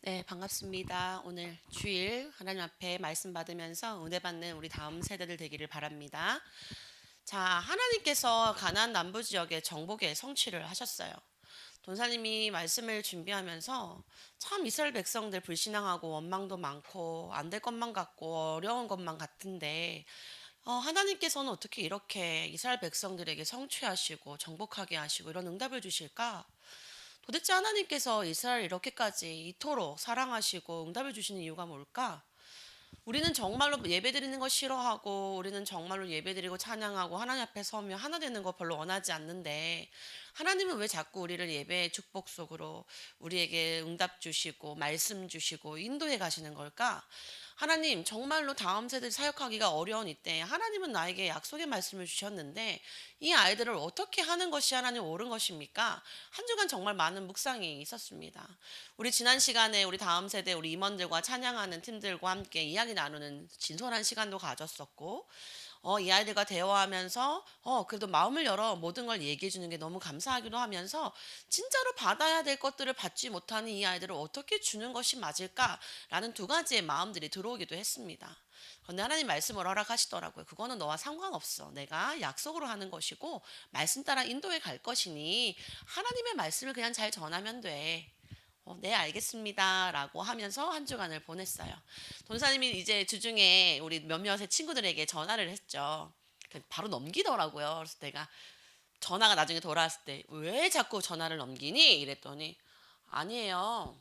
네, 반갑습니다. 오늘 주일 하나님 앞에 말씀 받으면서 은혜 받는 우리 다음 세대들 되기를 바랍니다. 자, 하나님께서 가나안 남부 지역의 정복의 성취를 하셨어요. 돈사님이 말씀을 준비하면서 참 이스라엘 백성들 불신앙하고 원망도 많고 안 될 것만 같고 어려운 것만 같은데 하나님께서는 어떻게 이렇게 이스라엘 백성들에게 성취하시고 정복하게 하시고 이런 응답을 주실까? 도대체 하나님께서 이스라엘 이렇게까지 이토록 사랑하시고 응답을 주시는 이유가 뭘까? 우리는 정말로 예배드리는 거 싫어하고 우리는 정말로 예배드리고 찬양하고 하나님 앞에 서며 하나 되는 거 별로 원하지 않는데 하나님은 왜 자꾸 우리를 예배의 축복 속으로 우리에게 응답 주시고 말씀 주시고 인도해 가시는 걸까? 하나님 정말로 다음 세대 사역하기가 어려운 이때 하나님은 나에게 약속의 말씀을 주셨는데 이 아이들을 어떻게 하는 것이 하나님 옳은 것입니까? 한 주간 정말 많은 묵상이 있었습니다. 우리 지난 시간에 우리 다음 세대 우리 임원들과 찬양하는 팀들과 함께 이야기 나누는 진솔한 시간도 가졌었고 이 아이들과 대화하면서 그래도 마음을 열어 모든 걸 얘기해 주는 게 너무 감사하기도 하면서 진짜로 받아야 될 것들을 받지 못하는 이 아이들을 어떻게 주는 것이 맞을까라는 두 가지의 마음들이 들어오기도 했습니다. 그런데 하나님 말씀을 허락하시더라고요. 그거는 너와 상관없어. 내가 약속으로 하는 것이고 말씀 따라 인도해 갈 것이니 하나님의 말씀을 그냥 잘 전하면 돼. 네, 알겠습니다. 라고 하면서 한 주간을 보냈어요. 돈사님이 이제 주중에 우리 몇몇의 친구들에게 전화를 했죠. 바로 넘기더라고요. 그래서 내가 전화가 나중에 돌아왔을 때 왜 자꾸 전화를 넘기니? 이랬더니 아니에요.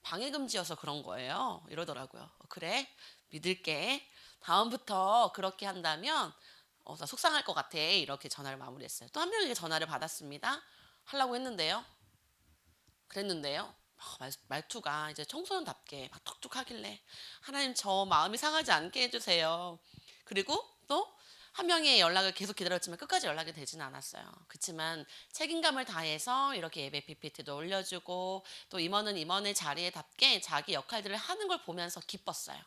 방해금지여서 그런 거예요. 이러더라고요. 그래? 믿을게. 다음부터 그렇게 한다면 나 속상할 것 같아. 이렇게 전화를 마무리했어요. 또 한 명에게 전화를 받았습니다. 하려고 했는데요. 그랬는데요. 말투가 이제 청소년답게 막 톡톡 하길래 하나님 저 마음이 상하지 않게 해주세요. 그리고 또 한 명의 연락을 계속 기다렸지만 끝까지 연락이 되지는 않았어요. 그렇지만 책임감을 다해서 이렇게 예배 PPT도 올려주고 또 임원은 임원의 자리에답게 자기 역할들을 하는 걸 보면서 기뻤어요.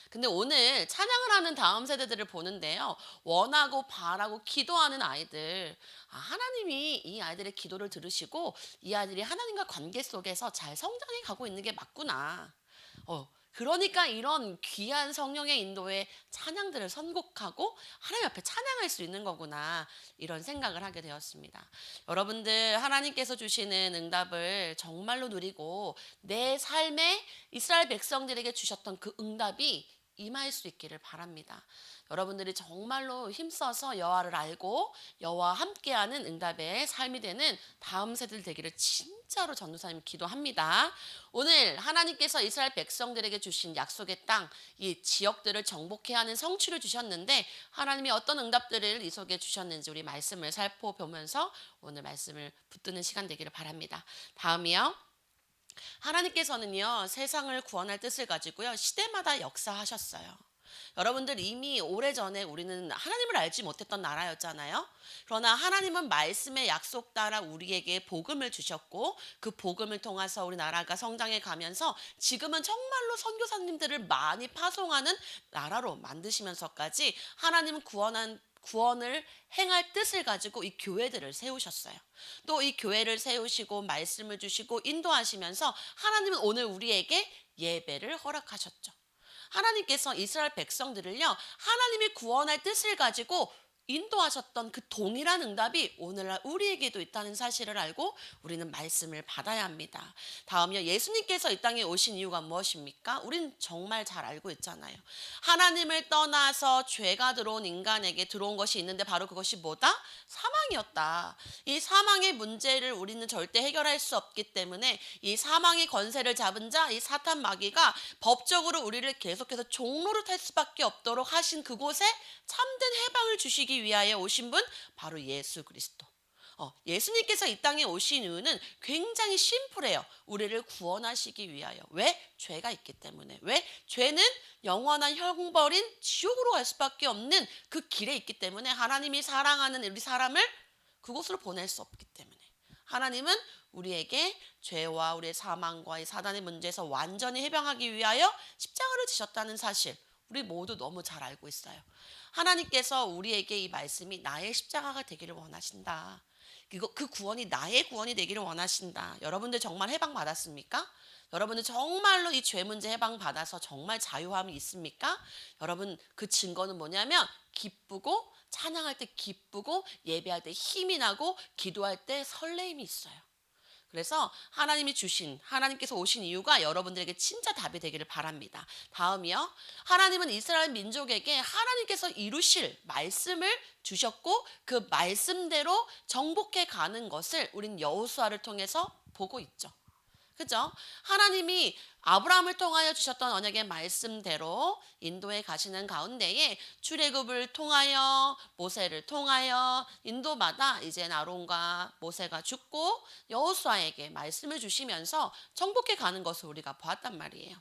근데 오늘 찬양을 하는 다음 세대들을 보는데요. 원하고 바라고 기도하는 아이들. 하나님이 이 아이들의 기도를 들으시고 이 아이들이 하나님과 관계 속에서 잘 성장해 가고 있는 게 맞구나. 그러니까 이런 귀한 성령의 인도에 찬양들을 선곡하고 하나님 앞에 찬양할 수 있는 거구나. 이런 생각을 하게 되었습니다. 여러분들 하나님께서 주시는 응답을 정말로 누리고 내 삶에 이스라엘 백성들에게 주셨던 그 응답이 임할 수 있기를 바랍니다. 여러분들이 정말로 힘써서 여호와를 알고 여호와와 함께하는 응답의 삶이 되는 다음 세대들 되기를 진짜로 전도사님 기도합니다. 오늘 하나님께서 이스라엘 백성들에게 주신 약속의 땅, 이 지역들을 정복해야 하는 성취를 주셨는데 하나님이 어떤 응답들을 이 속에 주셨는지 우리 말씀을 살펴보면서 오늘 말씀을 붙드는 시간 되기를 바랍니다. 다음이요. 하나님께서는요, 세상을 구원할 뜻을 가지고요, 시대마다 역사하셨어요. 여러분들 이미 오래전에 우리는 하나님을 알지 못했던 나라였잖아요. 그러나 하나님은 말씀의 약속 따라 우리에게 복음을 주셨고 그 복음을 통해서 우리 나라가 성장해 가면서 지금은 정말로 선교사님들을 많이 파송하는 나라로 만드시면서까지 하나님은 구원을 행할 뜻을 가지고 이 교회들을 세우셨어요. 또 이 교회를 세우시고 말씀을 주시고 인도하시면서 하나님은 오늘 우리에게 예배를 허락하셨죠. 하나님께서 이스라엘 백성들을요, 하나님이 구원할 뜻을 가지고 인도하셨던 그 동일한 응답이 오늘날 우리에게도 있다는 사실을 알고 우리는 말씀을 받아야 합니다. 다음이요. 예수님께서 이 땅에 오신 이유가 무엇입니까? 우린 정말 잘 알고 있잖아요. 하나님을 떠나서 죄가 들어온 인간에게 들어온 것이 있는데 바로 그것이 뭐다? 사망이었다. 이 사망의 문제를 우리는 절대 해결할 수 없기 때문에 이 사망의 권세를 잡은 자, 이 사탄 마귀가 법적으로 우리를 계속해서 종로를 탈 수밖에 없도록 하신 그곳에 참된 해방을 주시기 위하여 오신 분 바로 예수 그리스도. 예수님께서 이 땅에 오신 이유는 굉장히 심플해요. 우리를 구원하시기 위하여. 왜? 죄가 있기 때문에. 왜? 죄는 영원한 형벌인 지옥으로 갈 수밖에 없는 그 길에 있기 때문에 하나님이 사랑하는 우리 사람을 그곳으로 보낼 수 없기 때문에. 하나님은 우리에게 죄와 우리의 사망과 이 사단의 문제에서 완전히 해방하기 위하여 십자가를 지셨다는 사실 우리 모두 너무 잘 알고 있어요. 하나님께서 우리에게 이 말씀이 나의 십자가가 되기를 원하신다. 그 구원이 나의 구원이 되기를 원하신다. 여러분들 정말 해방 받았습니까? 여러분은 정말로 이 죄 문제 해방받아서 정말 자유함이 있습니까? 여러분 그 증거는 뭐냐면 기쁘고 찬양할 때 기쁘고 예배할 때 힘이 나고 기도할 때 설레임이 있어요. 그래서 하나님께서 오신 이유가 여러분들에게 진짜 답이 되기를 바랍니다. 다음이요. 하나님은 이스라엘 민족에게 하나님께서 이루실 말씀을 주셨고 그 말씀대로 정복해 가는 것을 우린 여호수아를 통해서 보고 있죠. 그죠? 하나님이 아브라함을 통하여 주셨던 언약의 말씀대로 인도에 가시는 가운데에 출애굽을 통하여 모세를 통하여 인도마다 이제 아론과 모세가 죽고 여호수아에게 말씀을 주시면서 정복해 가는 것을 우리가 보았단 말이에요.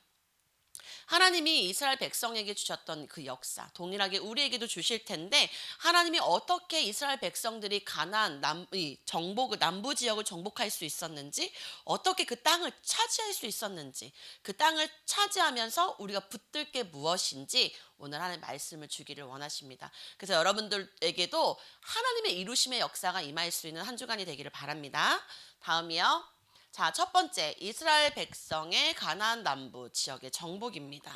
하나님이 이스라엘 백성에게 주셨던 그 역사 동일하게 우리에게도 주실 텐데 하나님이 어떻게 이스라엘 백성들이 가나안 남부 지역을 정복할 수 있었는지 어떻게 그 땅을 차지할 수 있었는지 그 땅을 차지하면서 우리가 붙들 게 무엇인지 오늘 하나님 말씀을 주기를 원하십니다. 그래서 여러분들에게도 하나님의 이루심의 역사가 임할 수 있는 한 주간이 되기를 바랍니다. 다음이요. 자, 첫 번째, 이스라엘 백성의 가나안 남부 지역의 정복입니다.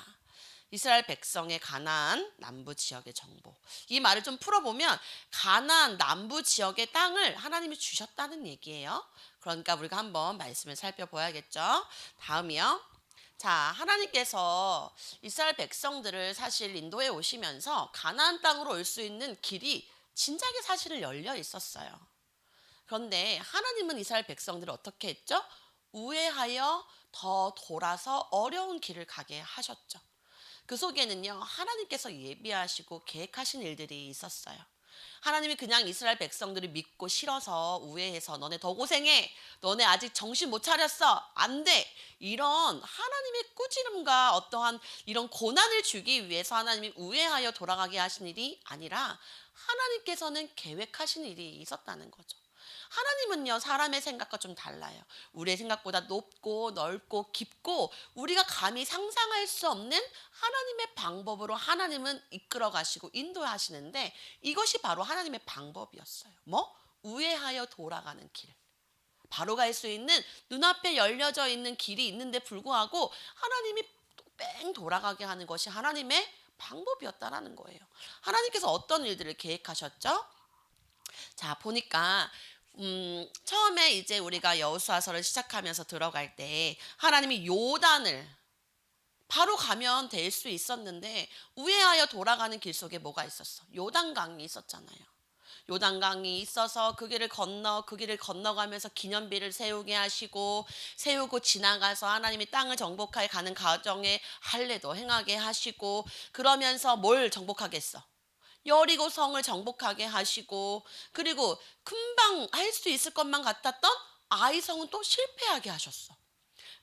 이스라엘 백성의 가나안 남부 지역의 정복. 이 말을 좀 풀어보면 가나안 남부 지역의 땅을 하나님이 주셨다는 얘기예요. 그러니까 우리가 한번 말씀을 살펴봐야겠죠. 다음이요. 자, 하나님께서 이스라엘 백성들을 사실 인도에 오시면서 가나안 땅으로 올 수 있는 길이 진작에 사실은 열려 있었어요. 그런데 하나님은 이스라엘 백성들을 어떻게 했죠? 우회하여 더 돌아서 어려운 길을 가게 하셨죠. 그 속에는요, 하나님께서 예비하시고 계획하신 일들이 있었어요. 하나님이 그냥 이스라엘 백성들을 믿고 싫어서 우회해서 너네 더 고생해. 너네 아직 정신 못 차렸어. 안 돼. 이런 하나님의 꾸지람과 어떠한 이런 고난을 주기 위해서 하나님이 우회하여 돌아가게 하신 일이 아니라 하나님께서는 계획하신 일이 있었다는 거죠. 하나님은요, 사람의 생각과 좀 달라요. 우리의 생각보다 높고 넓고 깊고 우리가 감히 상상할 수 없는 하나님의 방법으로 하나님은 이끌어 가시고 인도하시는데 이것이 바로 하나님의 방법이었어요. 뭐? 우회하여 돌아가는 길. 바로 갈 수 있는 눈앞에 열려져 있는 길이 있는데 불구하고 하나님이 뺑 돌아가게 하는 것이 하나님의 방법이었다라는 거예요. 하나님께서 어떤 일들을 계획하셨죠? 자, 보니까 처음에 이제 우리가 여호수아서를 시작하면서 들어갈 때 하나님이 요단을 바로 가면 될 수 있었는데 우회하여 돌아가는 길 속에 뭐가 있었어? 요단강이 있었잖아요. 요단강이 있어서 그 길을 건너가면서 기념비를 세우고 지나가서 하나님이 땅을 정복하여 가는 과정에 할례도 행하게 하시고 그러면서 뭘 정복하겠어? 여리고 성을 정복하게 하시고 그리고 금방 할 수 있을 것만 같았던 아이 성은 또 실패하게 하셨어.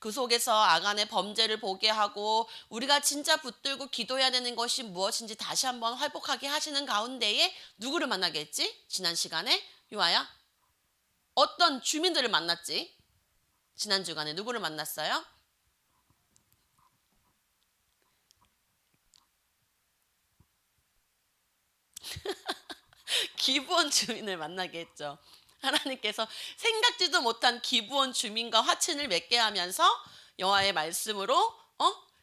그 속에서 아간의 범죄를 보게 하고 우리가 진짜 붙들고 기도해야 되는 것이 무엇인지 다시 한번 회복하게 하시는 가운데에 누구를 만나게 했지? 지난 시간에 유아야 어떤 주민들을 만났지? 지난 주간에 누구를 만났어요? 기브온 주민을 만나게 했죠. 하나님께서 생각지도 못한 기브온 주민과 화친을 맺게 하면서 여호와의 말씀으로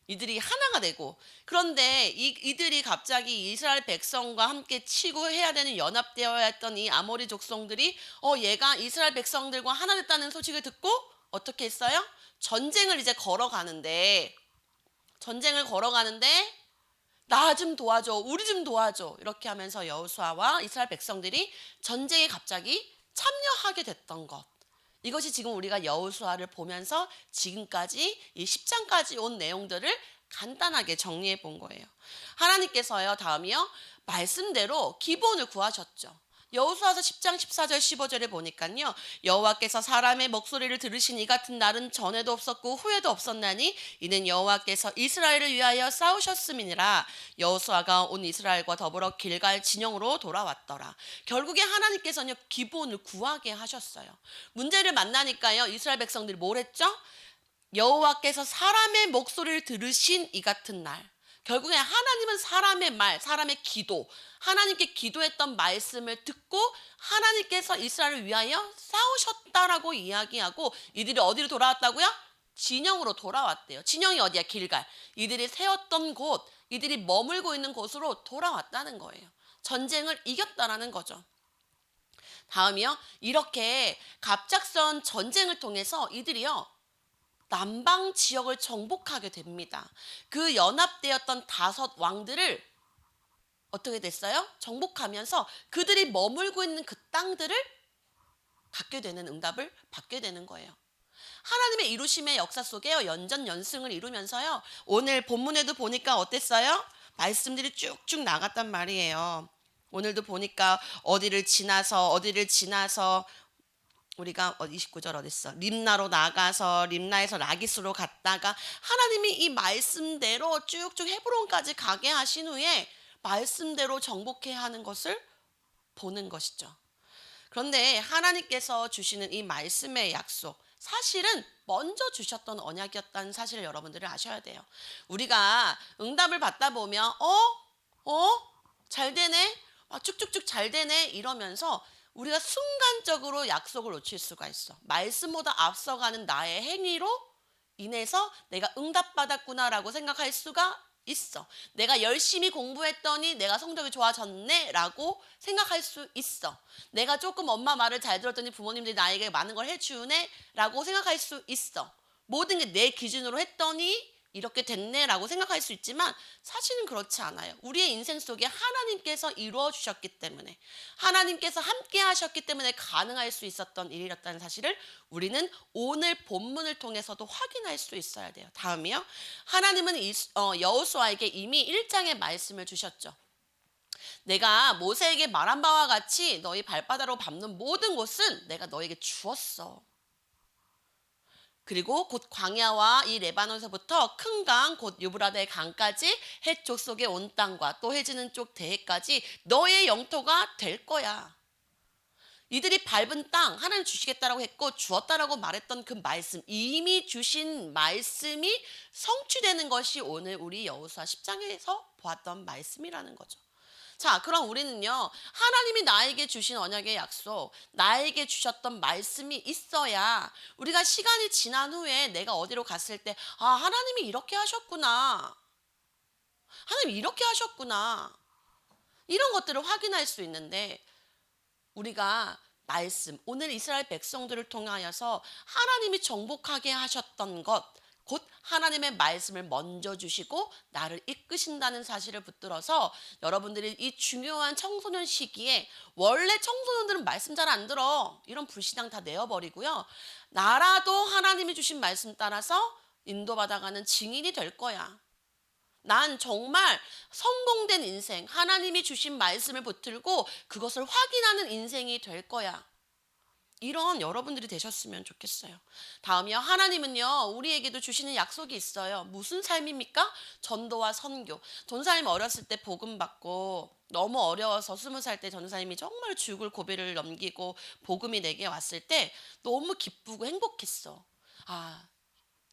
이들이 하나가 되고 그런데 이들이 갑자기 이스라엘 백성과 함께 치고 해야 되는 연합되어야 했던 이 아모리 족속들이 얘가 이스라엘 백성들과 하나 됐다는 소식을 듣고 어떻게 했어요? 전쟁을 걸어가는데 나 좀 도와줘, 우리 좀 도와줘 이렇게 하면서 여호수아와 이스라엘 백성들이 전쟁에 갑자기 참여하게 됐던 것. 이것이 지금 우리가 여호수아를 보면서 지금까지 이 10장까지 온 내용들을 간단하게 정리해 본 거예요. 하나님께서요, 다음이요, 말씀대로 기본을 구하셨죠. 여호수아서 10장 14절 15절에 보니까요. 여호와께서 사람의 목소리를 들으신 이 같은 날은 전에도 없었고 후에도 없었나니 이는 여호와께서 이스라엘을 위하여 싸우셨음이니라. 여호수아가 온 이스라엘과 더불어 길갈 진영으로 돌아왔더라. 결국에 하나님께서는 기본을 구하게 하셨어요. 문제를 만나니까요. 이스라엘 백성들이 뭘 했죠? 여호와께서 사람의 목소리를 들으신 이 같은 날. 결국에 하나님은 사람의 말, 사람의 기도, 하나님께 기도했던 말씀을 듣고 하나님께서 이스라엘을 위하여 싸우셨다라고 이야기하고 이들이 어디로 돌아왔다고요? 진영으로 돌아왔대요. 진영이 어디야? 길갈. 이들이 세웠던 곳, 이들이 머물고 있는 곳으로 돌아왔다는 거예요. 전쟁을 이겼다라는 거죠. 다음이요. 이렇게 갑작스런 전쟁을 통해서 이들이요. 남방 지역을 정복하게 됩니다. 그 연합되었던 5왕들을 어떻게 됐어요? 정복하면서 그들이 머물고 있는 그 땅들을 갖게 되는 응답을 받게 되는 거예요. 하나님의 이루심의 역사 속에요. 연전연승을 이루면서요. 오늘 본문에도 보니까 어땠어요? 말씀들이 쭉쭉 나갔단 말이에요. 오늘도 보니까 어디를 지나서 우리가 29절 어딨어? 림나로 나가서 림나에서 라기스로 갔다가 하나님이 이 말씀대로 쭉쭉 헤브론까지 가게 하신 후에 말씀대로 정복해야 하는 것을 보는 것이죠. 그런데 하나님께서 주시는 이 말씀의 약속, 사실은 먼저 주셨던 언약이었다는 사실을 여러분들이 아셔야 돼요. 우리가 응답을 받다 보면 잘 되네, 쭉쭉쭉 잘 되네 이러면서 우리가 순간적으로 약속을 놓칠 수가 있어. 말씀보다 앞서가는 나의 행위로 인해서 내가 응답받았구나라고 생각할 수가 있어. 내가 열심히 공부했더니 내가 성적이 좋아졌네 라고 생각할 수 있어. 내가 조금 엄마 말을 잘 들었더니 부모님들이 나에게 많은 걸 해주네 라고 생각할 수 있어. 모든 게 내 기준으로 했더니 이렇게 됐네 라고 생각할 수 있지만 사실은 그렇지 않아요. 우리의 인생 속에 하나님께서 이루어 주셨기 때문에, 하나님께서 함께 하셨기 때문에 가능할 수 있었던 일이었다는 사실을 우리는 오늘 본문을 통해서도 확인할 수 있어야 돼요. 다음이요. 하나님은 여호수아에게 이미 1장의 말씀을 주셨죠. 내가 모세에게 말한 바와 같이 너희 발바닥으로 밟는 모든 곳은 내가 너에게 주었어. 그리고 곧 광야와 이 레바논에서부터 큰 강 곧 유브라데 강까지 해쪽 속에 온 땅과 또 해지는 쪽 대해까지 너의 영토가 될 거야. 이들이 밟은 땅 하나님 주시겠다라고 했고 주었다라고 말했던 그 말씀, 이미 주신 말씀이 성취되는 것이 오늘 우리 여호수아 10장에서 보았던 말씀이라는 거죠. 자, 그럼 우리는요, 하나님이 나에게 주신 언약의 약속, 나에게 주셨던 말씀이 있어야 우리가 시간이 지난 후에 내가 어디로 갔을 때, 하나님이 이렇게 하셨구나. 하나님이 이렇게 하셨구나. 이런 것들을 확인할 수 있는데, 우리가 말씀, 오늘 이스라엘 백성들을 통하여서 하나님이 정복하게 하셨던 것, 곧 하나님의 말씀을 먼저 주시고 나를 이끄신다는 사실을 붙들어서 여러분들이 이 중요한 청소년 시기에, 원래 청소년들은 말씀 잘 안 들어, 이런 불신앙 다 내어버리고요, 나라도 하나님이 주신 말씀 따라서 인도받아가는 증인이 될 거야. 난 정말 성공된 인생, 하나님이 주신 말씀을 붙들고 그것을 확인하는 인생이 될 거야. 이런 여러분들이 되셨으면 좋겠어요. 다음이요. 하나님은요, 우리에게도 주시는 약속이 있어요. 무슨 삶입니까? 전도와 선교. 전사님 어렸을 때 복음 받고 너무 어려워서 20살 때 전사님이 정말 죽을 고비를 넘기고 복음이 내게 왔을 때 너무 기쁘고 행복했어.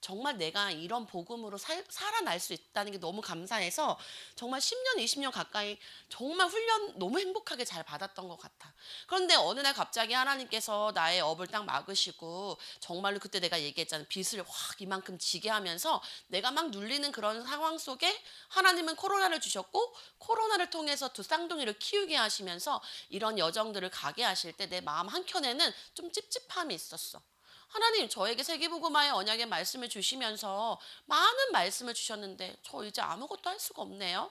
정말 내가 이런 복음으로 살아날 수 있다는 게 너무 감사해서 정말 10년, 20년 가까이 정말 훈련 너무 행복하게 잘 받았던 것 같아. 그런데 어느 날 갑자기 하나님께서 나의 업을 딱 막으시고, 정말로 그때 내가 얘기했잖아. 빚을 확 이만큼 지게 하면서 내가 막 눌리는 그런 상황 속에 하나님은 코로나를 주셨고, 코로나를 통해서 두 쌍둥이를 키우게 하시면서 이런 여정들을 가게 하실 때 내 마음 한켠에는 좀 찝찝함이 있었어. 하나님, 저에게 세계복음화의 언약의 말씀을 주시면서 많은 말씀을 주셨는데 저 이제 아무것도 할 수가 없네요.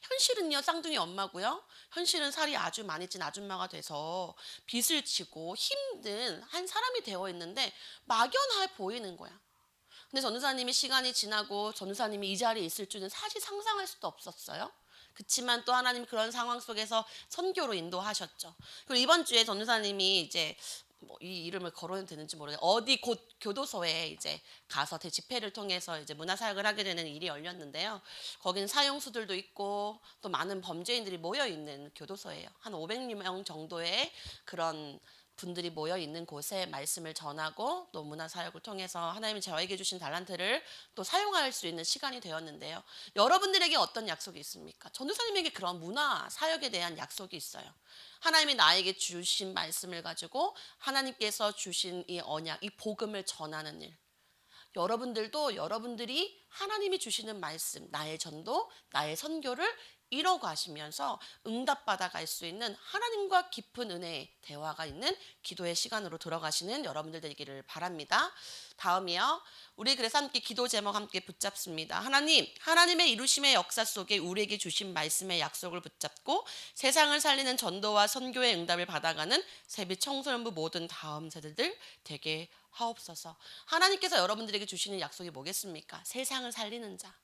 현실은요, 쌍둥이 엄마고요. 현실은 살이 아주 많이 찐 아줌마가 돼서 빚을 지고 힘든 한 사람이 되어 있는데 막연해 보이는 거야. 근데 전도사님이 시간이 지나고 전도사님이 이 자리에 있을 줄은 사실 상상할 수도 없었어요. 그렇지만 또 하나님 그런 상황 속에서 선교로 인도하셨죠. 그리고 이번 주에 전도사님이 이제 이 이름을 거론해도 되는지 모르겠어요. 어디 곧 교도소에 이제 가서 대집회를 통해서 이제 문화사역을 하게 되는 일이 열렸는데요. 거긴 사형수들도 있고 또 많은 범죄인들이 모여 있는 교도소예요. 한 500명 정도의 그런 분들이 모여 있는 곳에 말씀을 전하고 또 문화사역을 통해서 하나님이 저에게 주신 달란트를 또 사용할 수 있는 시간이 되었는데요. 여러분들에게 어떤 약속이 있습니까? 전도사님에게 그런 문화사역에 대한 약속이 있어요. 하나님이 나에게 주신 말씀을 가지고 하나님께서 주신 이 언약, 이 복음을 전하는 일. 여러분들도 여러분들이 하나님이 주시는 말씀, 나의 전도, 나의 선교를 이뤄가시면서 응답받아갈 수 있는 하나님과 깊은 은혜의 대화가 있는 기도의 시간으로 들어가시는 여러분들 되기를 바랍니다. 다음이요. 우리 그래서 함께 기도 제목 함께 붙잡습니다. 하나님, 하나님의 이루심의 역사 속에 우리에게 주신 말씀의 약속을 붙잡고 세상을 살리는 전도와 선교의 응답을 받아가는 세빛 청소년부 모든 다음 세대들 되게 하옵소서. 하나님께서 여러분들에게 주시는 약속이 뭐겠습니까? 세상을 살리는 자.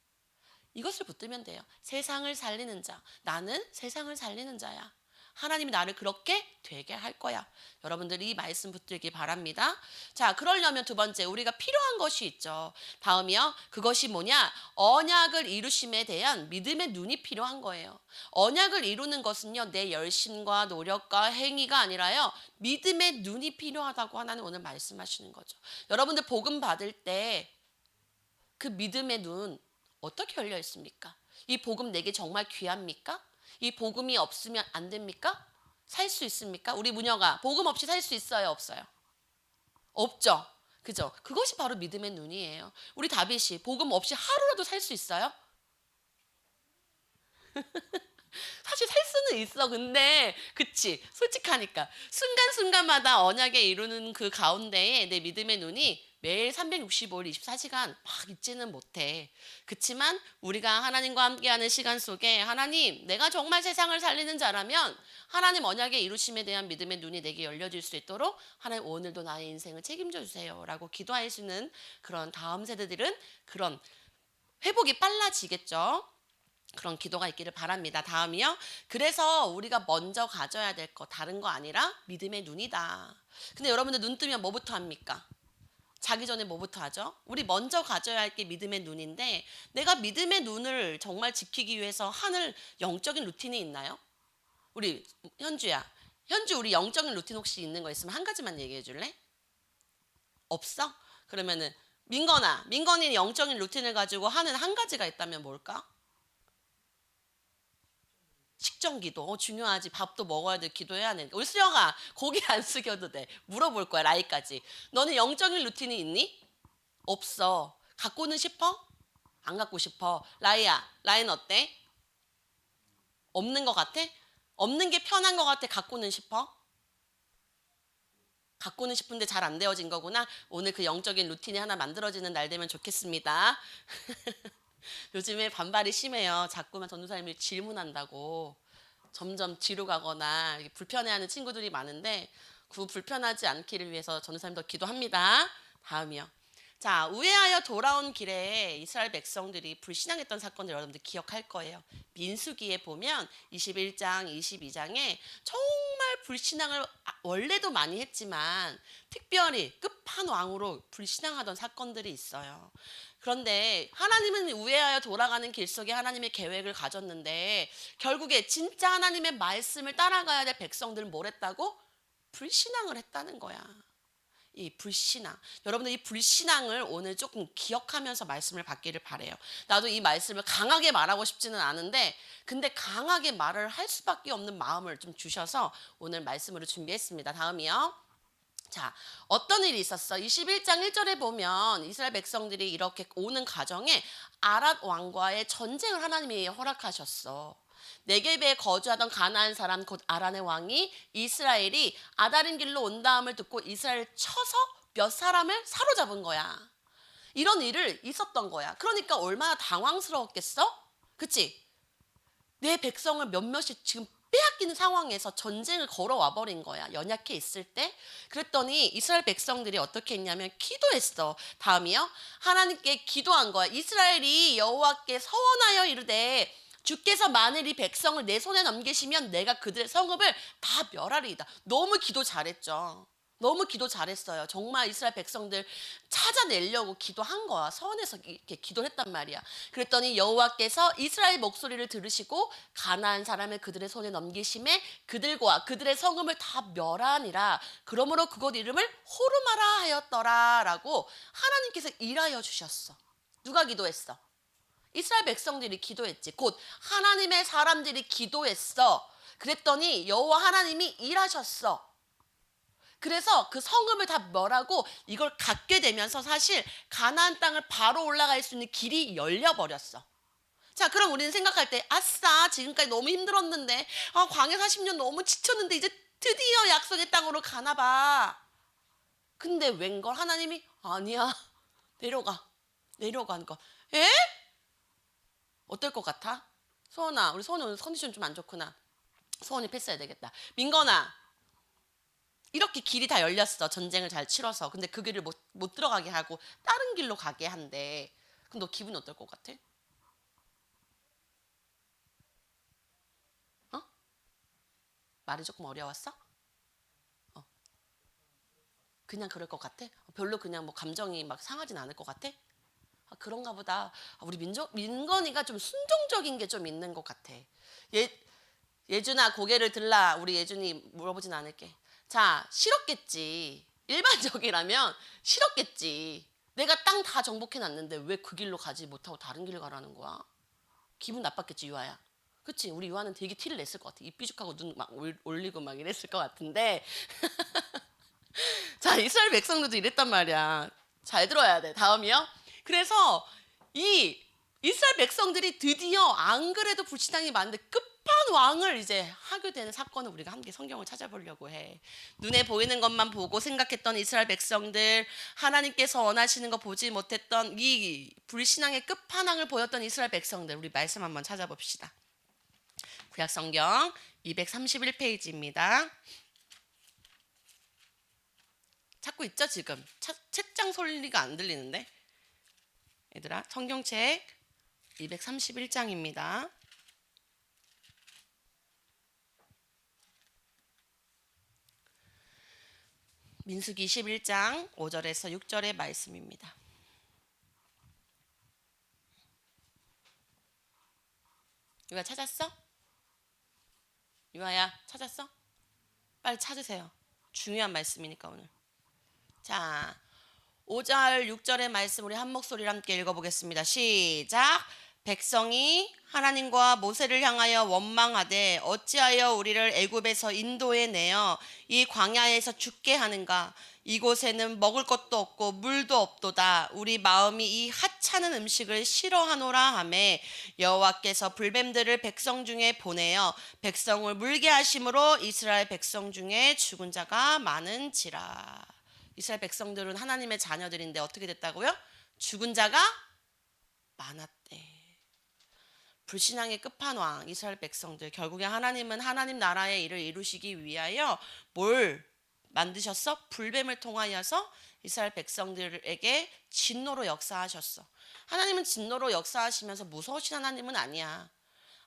이것을 붙들면 돼요. 세상을 살리는 자. 나는 세상을 살리는 자야. 하나님이 나를 그렇게 되게 할 거야. 여러분들이 이 말씀 붙들기 바랍니다. 자, 그러려면 두 번째 우리가 필요한 것이 있죠. 다음이요. 그것이 뭐냐? 언약을 이루심에 대한 믿음의 눈이 필요한 거예요. 언약을 이루는 것은요. 내 열심과 노력과 행위가 아니라요. 믿음의 눈이 필요하다고 하나님 오늘 말씀하시는 거죠. 여러분들 복음 받을 때 그 믿음의 눈 어떻게 열려 있습니까? 이 복음 내게 정말 귀합니까? 이 복음이 없으면 안 됩니까? 살 수 있습니까? 우리 무녀가 복음 없이 살 수 있어요? 없어요? 없죠. 그죠? 그것이 바로 믿음의 눈이에요. 우리 다윗이 복음 없이 하루라도 살 수 있어요? 사실 살 수는 있어. 근데 그치 솔직하니까 순간순간마다 언약에 이루는 그 가운데에 내 믿음의 눈이 매일 365일 24시간 막 있지는 못해. 그치만 우리가 하나님과 함께하는 시간 속에 하나님 내가 정말 세상을 살리는 자라면 하나님 언약의 이루심에 대한 믿음의 눈이 내게 열려질 수 있도록 하나님 오늘도 나의 인생을 책임져 주세요 라고 기도하시는 그런 다음 세대들은 그런 회복이 빨라지겠죠. 그런 기도가 있기를 바랍니다. 다음이요. 그래서 우리가 먼저 가져야 될 거 다른 거 아니라 믿음의 눈이다. 근데 여러분들 눈 뜨면 뭐부터 합니까? 자기 전에 뭐부터 하죠? 우리 먼저 가져야 할 게 믿음의 눈인데 내가 믿음의 눈을 정말 지키기 위해서 하는 영적인 루틴이 있나요? 우리 현주야. 현주 우리 영적인 루틴 혹시 있는 거 있으면 한 가지만 얘기해 줄래? 없어? 그러면은 민건이 영적인 루틴을 가지고 하는 한 가지가 있다면 뭘까? 식전기도 중요하지. 밥도 먹어야 돼. 기도해야 돼. 우리 수영아 고기 안 숙여도 돼. 물어볼 거야 라이까지. 너는 영적인 루틴이 있니? 없어. 갖고는 싶어? 안 갖고 싶어. 라이는 어때? 없는 것 같아? 없는 게 편한 것 같아? 갖고는 싶어? 갖고는 싶은데 잘 안 되어진 거구나. 오늘 그 영적인 루틴이 하나 만들어지는 날 되면 좋겠습니다. 요즘에 반발이 심해요. 자꾸만 전도사님이 질문한다고 점점 뒤로 가거나 불편해하는 친구들이 많은데 그 불편하지 않기를 위해서 전도사님 더 기도합니다. 다음이요. 자, 우회하여 돌아온 길에 이스라엘 백성들이 불신앙했던 사건들 여러분들 기억할 거예요. 민수기에 보면 21장, 22장에 정말 불신앙을 원래도 많이 했지만 특별히 끝판왕으로 불신앙하던 사건들이 있어요. 그런데 하나님은 우회하여 돌아가는 길 속에 하나님의 계획을 가졌는데 결국에 진짜 하나님의 말씀을 따라가야 될 백성들은 뭘 했다고? 불신앙을 했다는 거야. 이 불신앙. 여러분들 이 불신앙을 오늘 조금 기억하면서 말씀을 받기를 바래요. 나도 이 말씀을 강하게 말하고 싶지는 않은데 근데 강하게 말을 할 수밖에 없는 마음을 좀 주셔서 오늘 말씀으로 준비했습니다. 다음이요. 자, 어떤 일이 있었어? 21장 1절에 보면 이스라엘 백성들이 이렇게 오는 과정에 아랏 왕과의 전쟁을 하나님이 허락하셨어. 네겝에 거주하던 가나안 사람 곧 아란의 왕이 이스라엘이 아다림 길로 온다함을 듣고 이스라엘을 쳐서 몇 사람을 사로잡은 거야. 이런 일을 있었던 거야. 그러니까 얼마나 당황스러웠겠어? 그치? 내 백성을 몇몇이 지금 빼앗기는 상황에서 전쟁을 걸어와 버린 거야. 연약해 있을 때. 그랬더니 이스라엘 백성들이 어떻게 했냐면 기도했어. 다음이요. 하나님께 기도한 거야. 이스라엘이 여호와께 서원하여 이르되 주께서 만일 이 백성을 내 손에 넘기시면 내가 그들의 성읍을 다 멸하리이다. 너무 기도 잘했죠. 너무 기도 잘했어요. 정말 이스라엘 백성들 찾아내려고 기도한 거야. 서원에서 이렇게 기도를 했단 말이야. 그랬더니 여호와께서 이스라엘 목소리를 들으시고 가나안 사람을 그들의 손에 넘기심에 그들과 그들의 성읍을 다 멸하니라. 그러므로 그곳 이름을 호르마라 하였더라라고 하나님께서 일하여 주셨어. 누가 기도했어? 이스라엘 백성들이 기도했지. 곧 하나님의 사람들이 기도했어. 그랬더니 여호와 하나님이 일하셨어. 그래서 그 성읍을 다 멸하고 이걸 갖게 되면서 사실 가나안 땅을 바로 올라갈 수 있는 길이 열려버렸어. 자, 그럼 우리는 생각할 때 아싸 지금까지 너무 힘들었는데 광야 40년 너무 지쳤는데 이제 드디어 약속의 땅으로 가나 봐. 근데 웬걸 하나님이 아니야 내려가는 거. 에? 어떨 것 같아? 소원아, 우리 소원 오늘 컨디션 좀 안 좋구나. 소원이 패스해야 되겠다. 민건아, 이렇게 길이 다 열렸어. 전쟁을 잘 치러서. 근데 그 길을 못 들어가게 하고 다른 길로 가게 한대. 그럼 너 기분이 어떨 것 같아? 어? 말이 조금 어려웠어? 어. 그냥 그럴 것 같아? 별로 그냥 뭐 감정이 막 상하진 않을 것 같아? 그런가 보다. 우리 민건이가 좀 순종적인 게 좀 있는 것 같아. 예준아 고개를 들라. 우리 예준이 물어보진 않을게. 자, 싫었겠지. 일반적이라면 싫었겠지. 내가 땅 다 정복해놨는데 왜 그 길로 가지 못하고 다른 길을 가라는 거야? 기분 나빴겠지, 유아야. 그치? 우리 유아는 되게 티를 냈을 것 같아. 입 삐죽하고 눈 막 올리고 막 이랬을 것 같은데. 자, 이스라엘 백성들도 이랬단 말이야. 잘 들어야 돼. 다음이요. 그래서 이 이스라엘 백성들이 드디어 안 그래도 불신앙이 많은데 끝판왕을 이제 하게 되는 사건을 우리가 함께 성경을 찾아보려고 해. 눈에 보이는 것만 보고 생각했던 이스라엘 백성들, 하나님께서 원하시는 거 보지 못했던 이 불신앙의 끝판왕을 보였던 이스라엘 백성들, 우리 말씀 한번 찾아봅시다. 구약 성경 231페이지입니다. 찾고 있죠 지금? 책장 소리가 안 들리는데? 얘들아, 성경책 231장입니다. 민수기 21장 5절에서 6절의 말씀입니다. 유아 찾았어? 유아야 찾았어? 빨리 찾으세요. 중요한 말씀이니까 오늘. 자, 5절 6절의 말씀 우리 한 목소리로 함께 읽어보겠습니다. 시작. 백성이 하나님과 모세를 향하여 원망하되 어찌하여 우리를 애굽에서 인도해 내어 이 광야에서 죽게 하는가? 이곳에는 먹을 것도 없고 물도 없도다. 우리 마음이 이 하찮은 음식을 싫어하노라 하매 여호와께서 불뱀들을 백성 중에 보내어 백성을 물게 하심으로 이스라엘 백성 중에 죽은 자가 많은지라. 이스라엘 백성들은 하나님의 자녀들인데 어떻게 됐다고요? 죽은 자가 많았대. 불신앙의 끝판왕 이스라엘 백성들, 결국에 하나님은 하나님 나라의 일을 이루시기 위하여 뭘 만드셨어? 불뱀을 통하여서 이스라엘 백성들에게 진노로 역사하셨어. 하나님은 진노로 역사하시면서 무서우신 하나님은 아니야.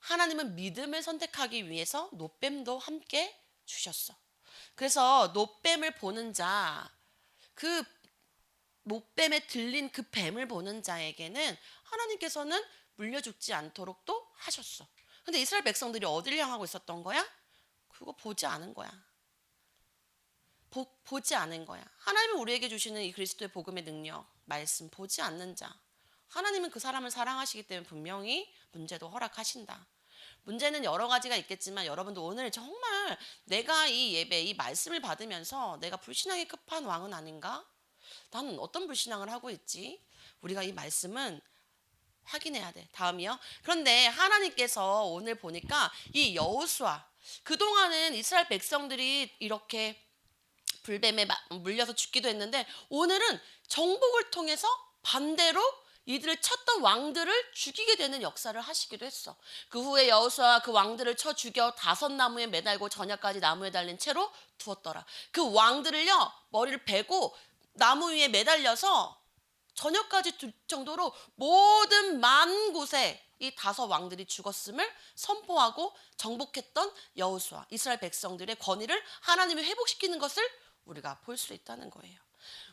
하나님은 믿음을 선택하기 위해서 노뱀도 함께 주셨어. 그래서 노뱀을 보는 자, 그 목뱀에 들린 그 뱀을 보는 자에게는 하나님께서는 물려 죽지 않도록 또 하셨어. 근데 이스라엘 백성들이 어디를 향하고 있었던 거야? 그거 보지 않은 거야. 보지 않은 거야. 하나님은 우리에게 주시는 이 그리스도의 복음의 능력, 말씀 보지 않는 자. 하나님은 그 사람을 사랑하시기 때문에 분명히 문제도 허락하신다. 문제는 여러 가지가 있겠지만 여러분도 오늘 정말 내가 이 예배, 이 말씀을 받으면서 내가 불신앙의 끝판왕은 아닌가? 나는 어떤 불신앙을 하고 있지? 우리가 이 말씀은 확인해야 돼. 다음이요. 그런데 하나님께서 오늘 보니까 이 여호수아, 그동안은 이스라엘 백성들이 이렇게 불뱀에 물려서 죽기도 했는데 오늘은 정복을 통해서 반대로 이들을 쳤던 왕들을 죽이게 되는 역사를 하시기도 했어. 그 후에 여호수아가 그 왕들을 쳐 죽여 5나무에 매달고 저녁까지 나무에 달린 채로 두었더라. 그 왕들을요, 머리를 베고 나무 위에 매달려서 저녁까지 둘 정도로 모든 만 곳에 이 5 왕들이 죽었음을 선포하고 정복했던 여호수아, 이스라엘 백성들의 권위를 하나님이 회복시키는 것을 우리가 볼 수 있다는 거예요.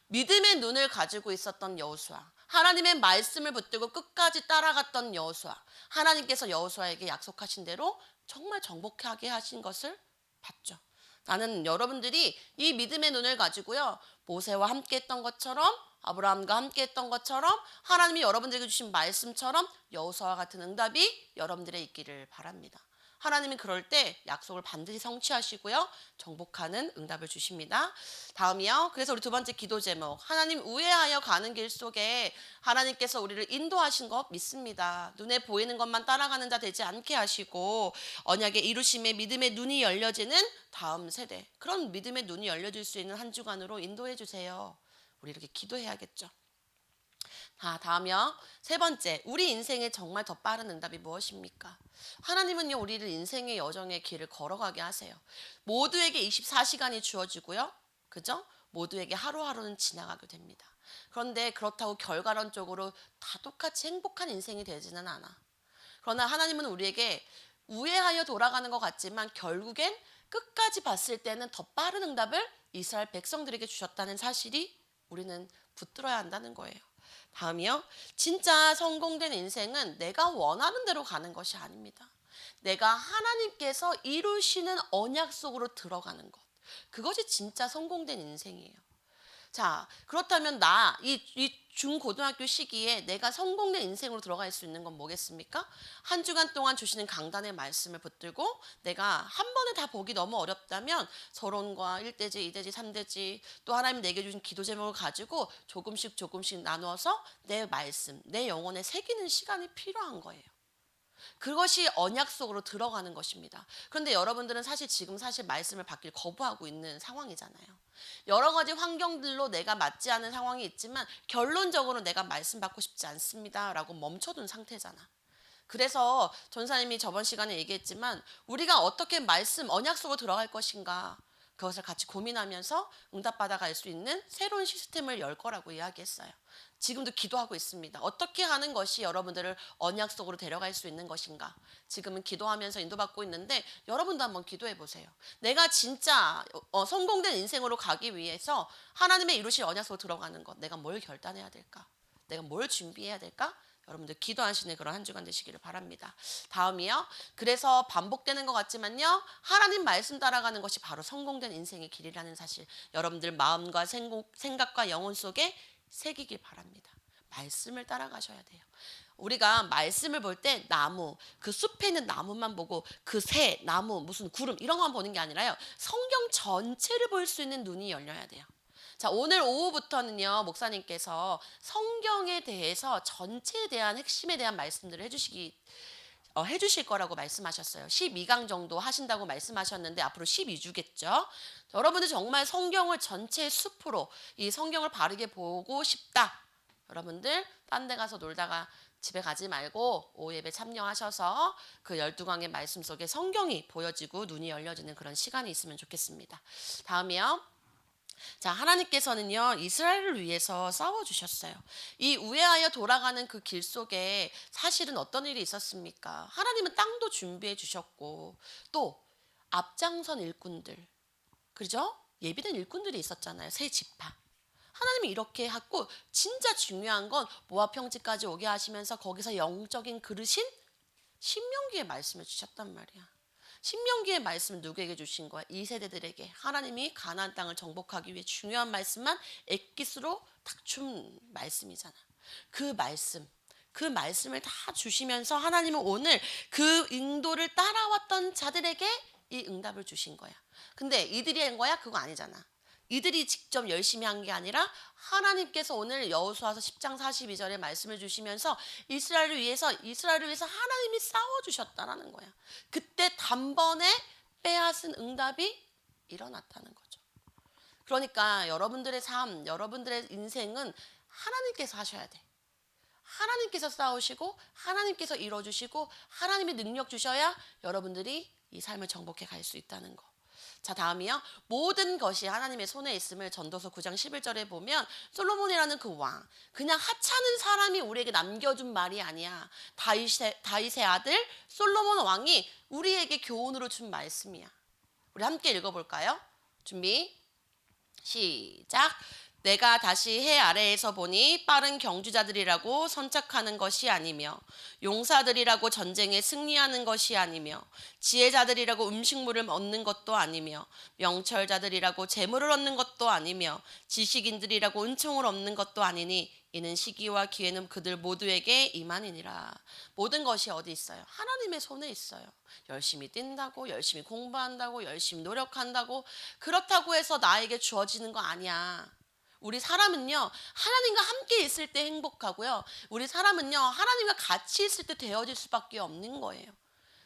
믿음의 눈을 가지고 있었던 여호수아, 하나님의 말씀을 붙들고 끝까지 따라갔던 여호수아, 하나님께서 여호수아에게 약속하신 대로 정말 정복하게 하신 것을 봤죠. 나는 여러분들이 이 믿음의 눈을 가지고요, 모세와 함께 했던 것처럼, 아브라함과 함께 했던 것처럼, 하나님이 여러분들에게 주신 말씀처럼 여호수아와 같은 응답이 여러분들의 있기를 바랍니다. 하나님이 그럴 때 약속을 반드시 성취하시고요. 정복하는 응답을 주십니다. 다음이요. 그래서 우리 두 번째 기도 제목. 하나님 우회하여 가는 길 속에 하나님께서 우리를 인도하신 것 믿습니다. 눈에 보이는 것만 따라가는 자 되지 않게 하시고 언약의 이루심에 믿음의 눈이 열려지는 다음 세대. 그런 믿음의 눈이 열려질 수 있는 한 주간으로 인도해 주세요. 우리 이렇게 기도해야겠죠. 다음이요. 세 번째, 우리 인생에 정말 더 빠른 응답이 무엇입니까? 하나님은요, 우리를 인생의 여정의 길을 걸어가게 하세요. 모두에게 24시간이 주어지고요. 그죠? 모두에게 하루하루는 지나가게 됩니다. 그런데 그렇다고 결과론적으로 다 똑같이 행복한 인생이 되지는 않아. 그러나 하나님은 우리에게 우회하여 돌아가는 것 같지만 결국엔 끝까지 봤을 때는 더 빠른 응답을 이스라엘 백성들에게 주셨다는 사실이 우리는 붙들어야 한다는 거예요. 다음이요. 진짜 성공된 인생은 내가 원하는 대로 가는 것이 아닙니다. 내가 하나님께서 이루시는 언약 속으로 들어가는 것. 그것이 진짜 성공된 인생이에요. 자, 그렇다면 이 중고등학교 시기에 내가 성공된 인생으로 들어갈 수 있는 건 뭐겠습니까? 한 주간 동안 주시는 강단의 말씀을 붙들고 내가 한 번에 다 보기 너무 어렵다면 서론과 1대지, 2대지, 3대지 또 하나님 내게 주신 기도 제목을 가지고 조금씩 나누어서 내 말씀, 내 영혼에 새기는 시간이 필요한 거예요. 그것이 언약 속으로 들어가는 것입니다. 그런데 여러분들은 지금 말씀을 받길 거부하고 있는 상황이잖아요. 여러 가지 환경들로 내가 맞지 않은 상황이 있지만 결론적으로 내가 말씀 받고 싶지 않습니다 라고 멈춰둔 상태잖아. 그래서 전사님이 저번 시간에 얘기했지만 우리가 어떻게 말씀 언약 속으로 들어갈 것인가 그것을 같이 고민하면서 응답받아 갈 수 있는 새로운 시스템을 열 거라고 이야기했어요. 지금도 기도하고 있습니다. 어떻게 하는 것이 여러분들을 언약 속으로 데려갈 수 있는 것인가. 지금은 기도하면서 인도받고 있는데 여러분도 한번 기도해 보세요. 내가 진짜 성공된 인생으로 가기 위해서 하나님의 이루실 언약 속으로 들어가는 것. 내가 뭘 결단해야 될까? 내가 뭘 준비해야 될까? 여러분들 기도하시는 그런 한 주간 되시기를 바랍니다. 다음이요. 그래서 반복되는 것 같지만요. 하나님 말씀 따라가는 것이 바로 성공된 인생의 길이라는 사실. 여러분들 마음과 생각과 영혼 속에 새기길 바랍니다. 말씀을 따라가셔야 돼요. 우리가 말씀을 볼 때 나무, 그 숲에 있는 나무만 보고 그 새, 나무, 무슨 구름 이런 것만 보는 게 아니라요. 성경 전체를 볼 수 있는 눈이 열려야 돼요. 자, 오늘 오후부터는요, 목사님께서 성경에 대해서 전체에 대한 핵심에 대한 말씀들을 해주실 거라고 말씀하셨어요. 12강 정도 하신다고 말씀하셨는데 앞으로 12주겠죠. 여러분들 정말 성경을 전체의 숲으로 이 성경을 바르게 보고 싶다. 여러분들 딴 데 가서 놀다가 집에 가지 말고 오후 예배 참여하셔서 그 12강의 말씀 속에 성경이 보여지고 눈이 열려지는 그런 시간이 있으면 좋겠습니다. 다음이요. 자, 하나님께서는요, 이스라엘을 위해서 싸워주셨어요. 이 우회하여 돌아가는 그 길 속에 사실은 어떤 일이 있었습니까? 하나님은 땅도 준비해 주셨고, 또 앞장선 일꾼들, 그죠? 예비된 일꾼들이 있었잖아요. 세 지파. 하나님이 이렇게 하고, 진짜 중요한 건 모압 평지까지 오게 하시면서 거기서 영적인 그릇인 신명기의 말씀을 주셨단 말이야. 신명기의 말씀을 누구에게 주신 거야? 이 세대들에게. 하나님이 가나안 땅을 정복하기 위해 중요한 말씀만 엑기스로 딱 준 말씀이잖아. 그 말씀을 다 주시면서 하나님은 오늘 그 인도를 따라왔던 자들에게 이 응답을 주신 거야. 근데 이들이 한 거야? 그거 아니잖아. 이들이 직접 열심히 한 게 아니라 하나님께서 오늘 여호수아서 10장 42절에 말씀을 주시면서 이스라엘을 위해서 하나님이 싸워주셨다라는 거야. 그때 단번에 빼앗은 응답이 일어났다는 거죠. 그러니까 여러분들의 삶, 여러분들의 인생은 하나님께서 하셔야 돼. 하나님께서 싸우시고 하나님께서 이뤄주시고 하나님의 능력 주셔야 여러분들이 이 삶을 정복해 갈 수 있다는 거. 자, 다음이요. 모든 것이 하나님의 손에 있음을 전도서 9장 11절에 보면 솔로몬이라는 그 왕, 그냥 하찮은 사람이 우리에게 남겨준 말이 아니야. 다윗의 아들 솔로몬 왕이 우리에게 교훈으로 준 말씀이야. 우리 함께 읽어볼까요? 준비 시작. 내가 다시 해 아래에서 보니 빠른 경주자들이라고 선착하는 것이 아니며 용사들이라고 전쟁에 승리하는 것이 아니며 지혜자들이라고 음식물을 얻는 것도 아니며 명철자들이라고 재물을 얻는 것도 아니며 지식인들이라고 은총을 얻는 것도 아니니 이는 시기와 기회는 그들 모두에게 임하니라. 모든 것이 어디 있어요? 하나님의 손에 있어요. 열심히 뛴다고, 열심히 공부한다고, 열심히 노력한다고, 그렇다고 해서 나에게 주어지는 거 아니야. 우리 사람은요, 하나님과 함께 있을 때 행복하고요, 우리 사람은요, 하나님과 같이 있을 때 되어질 수밖에 없는 거예요.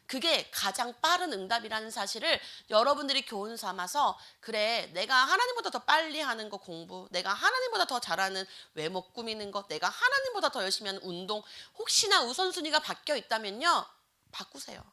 그게 가장 빠른 응답이라는 사실을 여러분들이 교훈 삼아서, 그래, 내가 하나님보다 더 빨리 하는 거 공부, 내가 하나님보다 더 잘하는 외모 꾸미는 것, 내가 하나님보다 더 열심히 하는 운동, 혹시나 우선순위가 바뀌어 있다면요, 바꾸세요.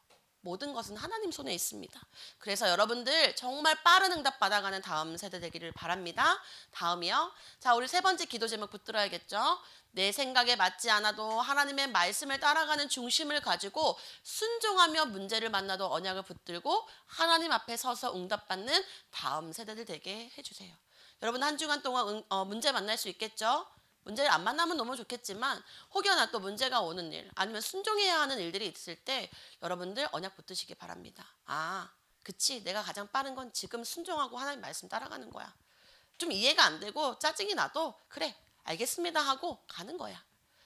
모든 것은 하나님 손에 있습니다. 그래서 여러분들 정말 빠른 응답 받아가는 다음 세대 되기를 바랍니다. 다음이요. 자, 우리 세 번째 기도 제목 붙들어야겠죠. 내 생각에 맞지 않아도 하나님의 말씀을 따라가는 중심을 가지고 순종하며 문제를 만나도 언약을 붙들고 하나님 앞에 서서 응답받는 다음 세대들 되게 해주세요. 여러분 한 주간 동안 문제 만날 수 있겠죠? 문제를 안 만나면 너무 좋겠지만 혹여나 또 문제가 오는 일 아니면 순종해야 하는 일들이 있을 때 여러분들 언약 붙드시기 바랍니다. 아, 그치, 내가 가장 빠른 건 지금 순종하고 하나님 말씀 따라가는 거야. 좀 이해가 안 되고 짜증이 나도 그래, 알겠습니다 하고 가는 거야.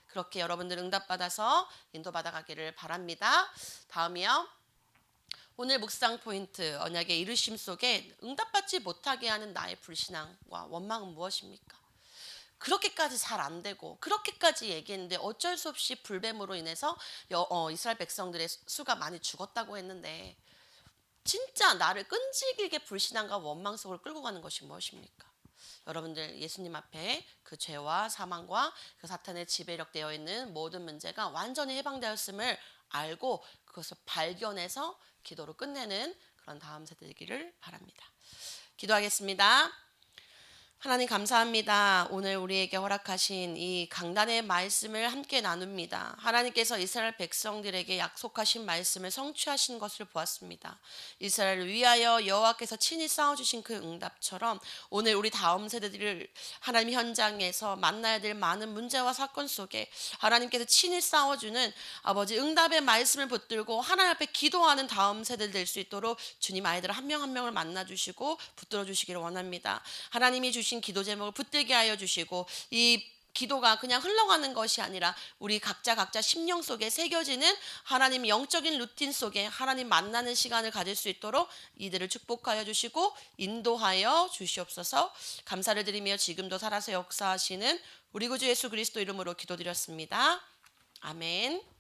그렇게 여러분들 응답받아서 인도받아 가기를 바랍니다. 다음이요. 오늘 묵상 포인트, 언약의 이루심 속에 응답받지 못하게 하는 나의 불신앙과 원망은 무엇입니까? 그렇게까지 잘 안 되고 그렇게까지 얘기했는데 어쩔 수 없이 불뱀으로 인해서 이스라엘 백성들의 수가 많이 죽었다고 했는데, 진짜 나를 끈질기게 불신앙과 원망 속으로 끌고 가는 것이 무엇입니까? 여러분들 예수님 앞에 그 죄와 사망과 그 사탄의 지배력 되어 있는 모든 문제가 완전히 해방되었음을 알고 그것을 발견해서 기도로 끝내는 그런 다음 세대 되기를 바랍니다. 기도하겠습니다. 하나님 감사합니다. 오늘 우리에게 허락하신 이 강단의 말씀을 함께 나눕니다. 하나님께서 이스라엘 백성들에게 약속하신 말씀을 성취하신 것을 보았습니다. 이스라엘을 위하여 여호와께서 친히 싸워주신 그 응답처럼 오늘 우리 다음 세대들을 하나님 현장에서 만나야 될 많은 문제와 사건 속에 하나님께서 친히 싸워주는 아버지 응답의 말씀을 붙들고 하나님 앞에 기도하는 다음 세대들 될 수 있도록 주님 아이들 한 명 한 명을 만나주시고 붙들어 주시기를 원합니다. 하나님이 주신 기도 제목을 붙들게 하여 주시고 이 기도가 그냥 흘러가는 것이 아니라 우리 각자 심령 속에 새겨지는 하나님 영적인 루틴 속에 하나님 만나는 시간을 가질 수 있도록 이들을 축복하여 주시고 인도하여 주시옵소서. 감사를 드리며 지금도 살아서 역사하시는 우리 구주 예수 그리스도 이름으로 기도드렸습니다. 아멘.